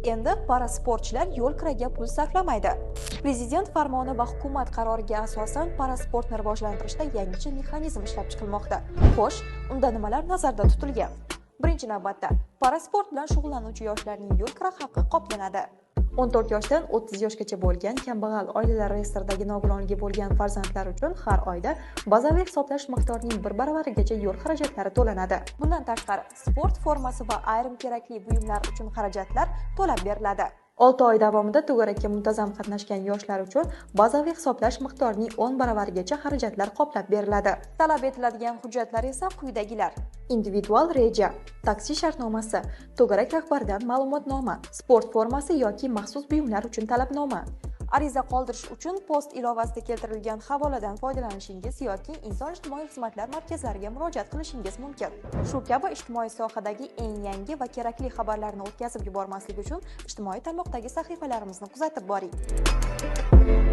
Endi parasportchilar yo'l kiraga pul sarflamaydi. Prezident farmoni va hukumat qaroriga asosan parasportni rivojlantirishda yangicha mexanizm ishlab chiqilmoqda. Xo'sh, unda nimalar nazarda tutilgan? Birinchi navbatda, parasport bilan shug'ullanuvchi yoshlarning yo'l kira haqi qoplanadi. 14 yoshdan 30 yoshgacha bo'lgan kambag'al oilalar reyestridagi nogironligi bo'lgan farzandlar uchun har oyda bazaviy hisoblash miqdorining 1 baravarigacha yo'l xarajatlari to'lanadi. Bundan tashqari, sport formasi va ayrim kerakli buyumlar uchun xarajatlar to'lab beriladi. 6 oy davomida to'garakka muntazam qatnashgan yoshlar uchun bazaviy hisoblash miqdorining 10 baravarigacha xarajatlar qoplab beriladi. Talab etiladigan hujjatlar esa quyidagilar: individual reja, taksi shartnomasi, to'garak rahbaridan ma'lumotnoma, sport formasi yoki maxsus buyumlar uchun talabnoma. Ariza qoldirish uchun post ilovasida keltirilgan havoladan foydalanishingiz yoki inson ijtimoiy xizmatlar markazlariga murojaat qilishingiz mumkin. Shu kabi ijtimoiy sohadagi eng yangi va kerakli xabarlarni o'tkazib yubormaslik uchun ijtimoiy tarmoqdagi sahifalarimizni kuzatib boring.